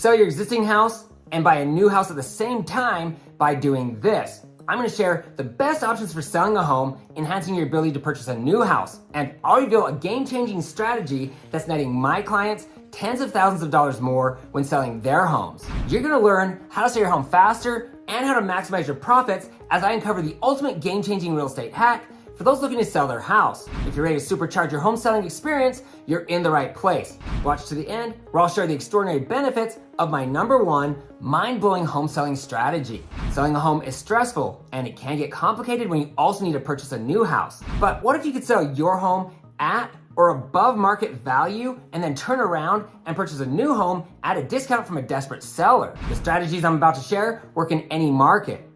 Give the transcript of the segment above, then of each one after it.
sell your existing house and buy a new house at the same time by doing this. I'm going to share the best options for selling a home, enhancing your ability to purchase a new house, and I'll reveal a game-changing strategy that's netting my clients tens of thousands of dollars more when selling their homes. You're going to learn how to sell your home faster and how to maximize your profits as I uncover the ultimate game-changing real estate hack for those looking to sell their house. If you're ready to supercharge your home selling experience, you're in the right place. Watch to the end where I'll share the extraordinary benefits of my #1 mind-blowing home selling strategy. Selling a home is stressful and it can get complicated when you also need to purchase a new house. But what if you could sell your home at or above market value and then turn around and purchase a new home at a discount from a desperate seller? The strategies I'm about to share work in any market.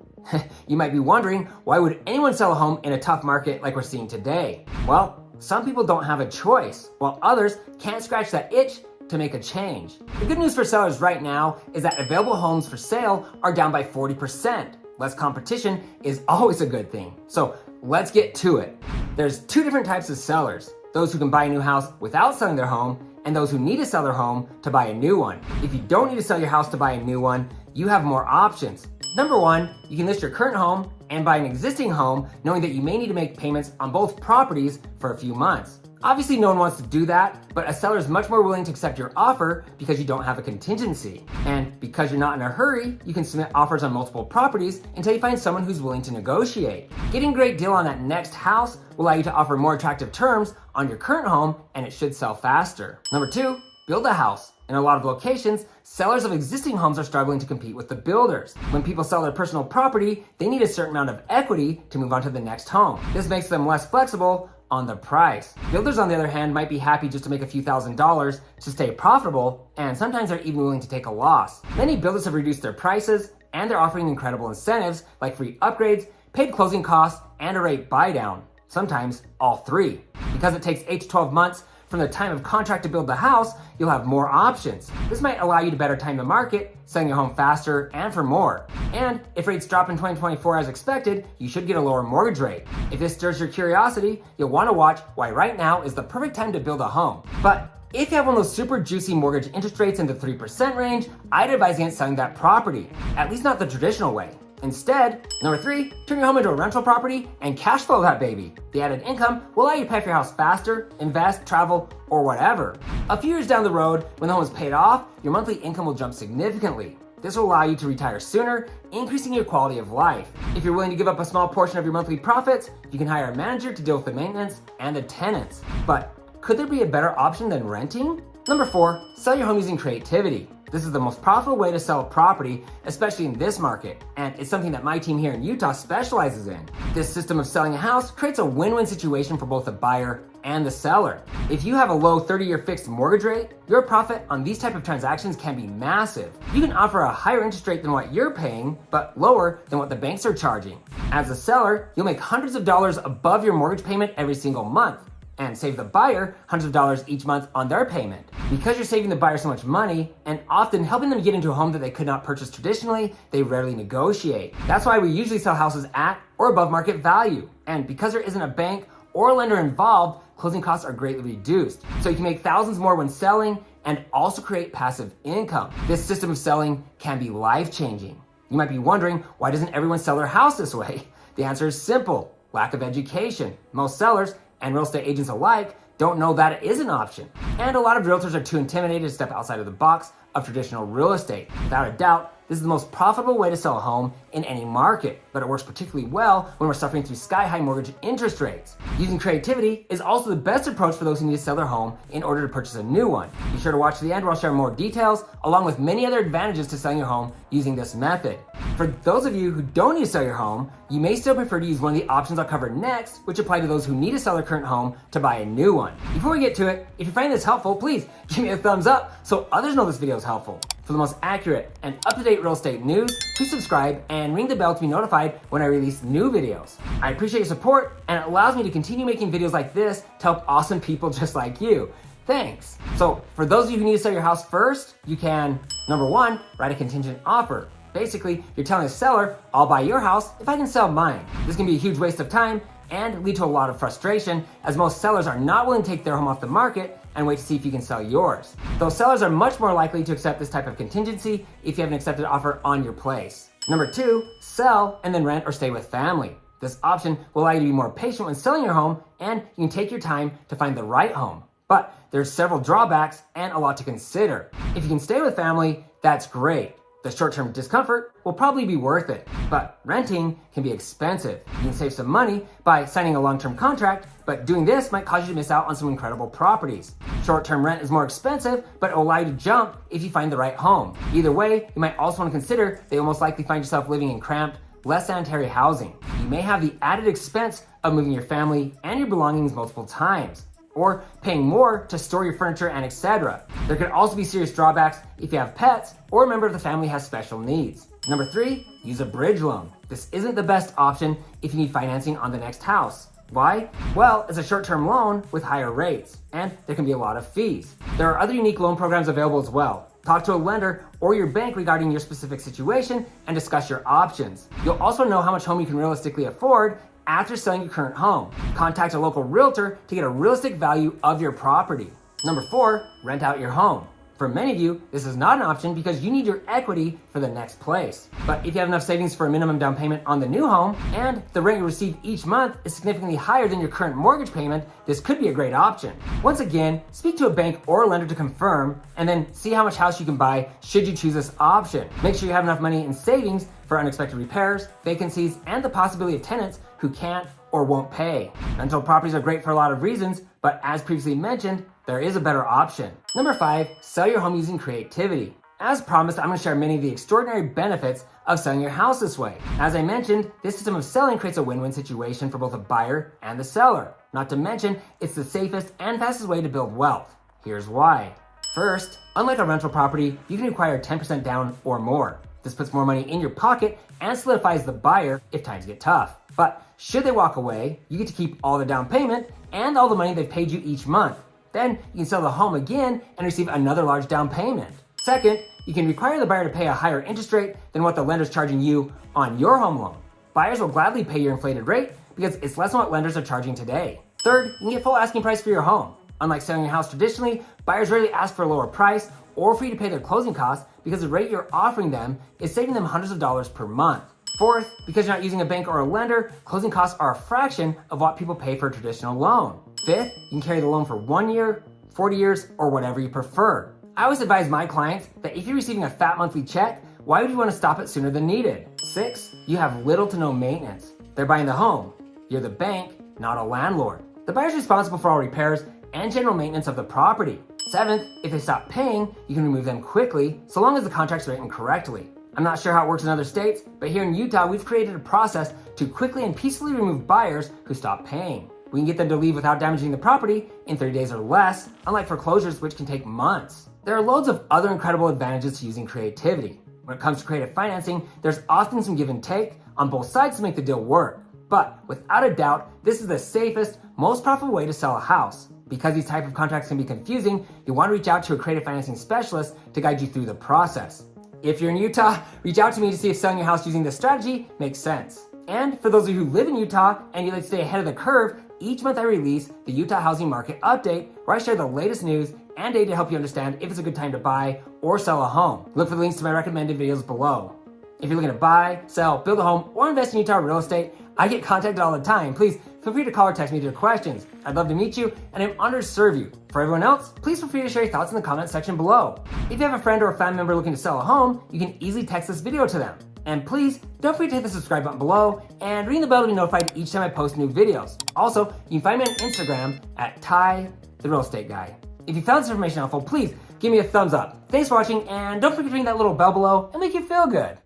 You might be wondering, why would anyone sell a home in a tough market like we're seeing today? Well, some people don't have a choice, while others can't scratch that itch to make a change. The good news for sellers right now is that available homes for sale are down by 40%. Less competition is always a good thing. So let's get to it. There's two different types of sellers: those who can buy a new house without selling their home, and those who need to sell their home to buy a new one. If you don't need to sell your house to buy a new one, you have more options. #1, you can list your current home and buy an existing home knowing that you may need to make payments on both properties for a few months. Obviously, no one wants to do that, but a seller is much more willing to accept your offer because you don't have a contingency. And because you're not in a hurry, you can submit offers on multiple properties until you find someone who's willing to negotiate. Getting a great deal on that next house will allow you to offer more attractive terms on your current home, and it should sell faster. #2, build a house. In a lot of locations, sellers of existing homes are struggling to compete with the builders. When people sell their personal property, they need a certain amount of equity to move on to the next home. This makes them less flexible on the price. Builders, on the other hand, might be happy just to make a few $1,000s to stay profitable, and sometimes are even willing to take a loss. Many builders have reduced their prices, and they're offering incredible incentives like free upgrades, paid closing costs, and a rate buy down. Sometimes all three. Because it takes 8 to 12 months from the time of contract to build the house, you'll have more options. This might allow you to better time the market, selling your home faster and for more. And if rates drop in 2024 as expected, you should get a lower mortgage rate. If this stirs your curiosity, you'll want to watch why right now is the perfect time to build a home. But if you have one of those super juicy mortgage interest rates in the 3% range, I'd advise against selling that property, at least not the traditional way. Instead, #3, turn your home into a rental property and cash flow that baby. The added income will allow you to pay for your house faster, invest, travel, or whatever. A few years down the road, when the home is paid off, your monthly income will jump significantly. This will allow you to retire sooner, increasing your quality of life. If you're willing to give up a small portion of your monthly profits, you can hire a manager to deal with the maintenance and the tenants. But could there be a better option than renting? #4, sell your home using creativity. This is the most profitable way to sell a property, especially in this market, and it's something that my team here in Utah specializes in. This system of selling a house creates a win-win situation for both the buyer and the seller. If you have a low 30-year fixed mortgage rate, your profit on these type of transactions can be massive. You can offer a higher interest rate than what you're paying, but lower than what the banks are charging. As a seller, you'll make hundreds of dollars above your mortgage payment every single month, and save the buyer hundreds of dollars each month on their payment. Because you're saving the buyer so much money and often helping them get into a home that they could not purchase traditionally, they rarely negotiate. That's why we usually sell houses at or above market value. And because there isn't a bank or a lender involved, closing costs are greatly reduced. So you can make thousands more when selling and also create passive income. This system of selling can be life-changing. You might be wondering, why doesn't everyone sell their house this way? The answer is simple: lack of education. Most sellers and real estate agents alike don't know that it is an option. And a lot of realtors are too intimidated to step outside of the box of traditional real estate. Without a doubt, this is the most profitable way to sell a home in any market, but it works particularly well when we're suffering through sky-high mortgage interest rates. Using creativity is also the best approach for those who need to sell their home in order to purchase a new one. Be sure to watch to the end where I'll share more details, along with many other advantages to selling your home using this method. For those of you who don't need to sell your home, you may still prefer to use one of the options I'll cover next, which apply to those who need to sell their current home to buy a new one. Before we get to it, if you find this helpful, please give me a thumbs up so others know this video is helpful. For the most accurate and up-to-date real estate news, please subscribe and ring the bell to be notified when I release new videos. I appreciate your support, and it allows me to continue making videos like this to help awesome people just like you. Thanks. So for those of you who need to sell your house first, you can, #1, write a contingent offer. Basically, you're telling the seller, I'll buy your house if I can sell mine. This can be a huge waste of time and lead to a lot of frustration, as most sellers are not willing to take their home off the market and wait to see if you can sell yours. Those sellers are much more likely to accept this type of contingency if you have an accepted offer on your place. Number 2, sell and then rent or stay with family. This option will allow you to be more patient when selling your home, and you can take your time to find the right home. But there's several drawbacks and a lot to consider. If you can stay with family, that's great. The short-term discomfort will probably be worth it, but renting can be expensive. You can save some money by signing a long-term contract, but doing this might cause you to miss out on some incredible properties. Short-term rent is more expensive, but it will allow you to jump if you find the right home. Either way, you might also want to consider that you'll most likely find yourself living in cramped, less sanitary housing. You may have the added expense of moving your family and your belongings multiple times, or paying more to store your furniture and etc. There could also be serious drawbacks if you have pets or a member of the family has special needs. Number 3, use a bridge loan. This isn't the best option if you need financing on the next house. Why? Well, it's a short-term loan with higher rates, and there can be a lot of fees. There are other unique loan programs available as well. Talk to a lender or your bank regarding your specific situation and discuss your options. You'll also know how much home you can realistically afford after selling your current home. Contact a local realtor to get a realistic value of your property. Number 4, rent out your home. For many of you, this is not an option because you need your equity for the next place. But if you have enough savings for a minimum down payment on the new home, and the rent you receive each month is significantly higher than your current mortgage payment, this could be a great option. Once again, speak to a bank or a lender to confirm, and then see how much house you can buy should you choose this option. Make sure you have enough money in savings for unexpected repairs, vacancies, and the possibility of tenants who can't or won't pay. Rental properties are great for a lot of reasons, but as previously mentioned, there is a better option. Number 5, sell your home using creativity. As promised, I'm going to share many of the extraordinary benefits of selling your house this way. As I mentioned, this system of selling creates a win-win situation for both the buyer and the seller. Not to mention, it's the safest and fastest way to build wealth. Here's why. First, unlike a rental property, you can require 10% down or more. This puts more money in your pocket and solidifies the buyer if times get tough. But should they walk away, you get to keep all the down payment and all the money they've paid you each month. Then you can sell the home again and receive another large down payment. Second, you can require the buyer to pay a higher interest rate than what the lender's charging you on your home loan. Buyers will gladly pay your inflated rate because it's less than what lenders are charging today. Third, you can get full asking price for your home. Unlike selling your house traditionally, buyers rarely ask for a lower price or for you to pay their closing costs because the rate you're offering them is saving them hundreds of dollars per month. Fourth, because you're not using a bank or a lender, closing costs are a fraction of what people pay for a traditional loan. Fifth, you can carry the loan for 1 year, 40 years, or whatever you prefer. I always advise my clients that if you're receiving a fat monthly check, why would you want to stop it sooner than needed? 6, you have little to no maintenance. They're buying the home. You're the bank, not a landlord. The buyer's responsible for all repairs and general maintenance of the property. 7th, if they stop paying, you can remove them quickly, so long as the contract's written correctly. I'm not sure how it works in other states, but here in Utah, we've created a process to quickly and peacefully remove buyers who stop paying. We can get them to leave without damaging the property in 30 days or less, unlike foreclosures, which can take months. There are loads of other incredible advantages to using creativity. When it comes to creative financing, there's often some give and take on both sides to make the deal work. But without a doubt, this is the safest, most profitable way to sell a house. Because these type of contracts can be confusing, you want to reach out to a creative financing specialist to guide you through the process. If you're in Utah, reach out to me to see if selling your house using this strategy makes sense. And for those of you who live in Utah and you'd like to stay ahead of the curve, each month I release the Utah Housing Market Update, where I share the latest news and data to help you understand if it's a good time to buy or sell a home. Look for the links to my recommended videos below. If you're looking to buy, sell, build a home, or invest in Utah real estate, I get contacted all the time. Please feel free to call or text me with your questions. I'd love to meet you, and I'm honored to serve you. For everyone else, please feel free to share your thoughts in the comment section below. If you have a friend or a family member looking to sell a home, you can easily text this video to them. And please, don't forget to hit the subscribe button below and ring the bell to be notified each time I post new videos. Also, you can find me on Instagram at Ty, the Real Estate Guy. If you found this information helpful, please give me a thumbs up. Thanks for watching, and don't forget to ring that little bell below and make you feel good.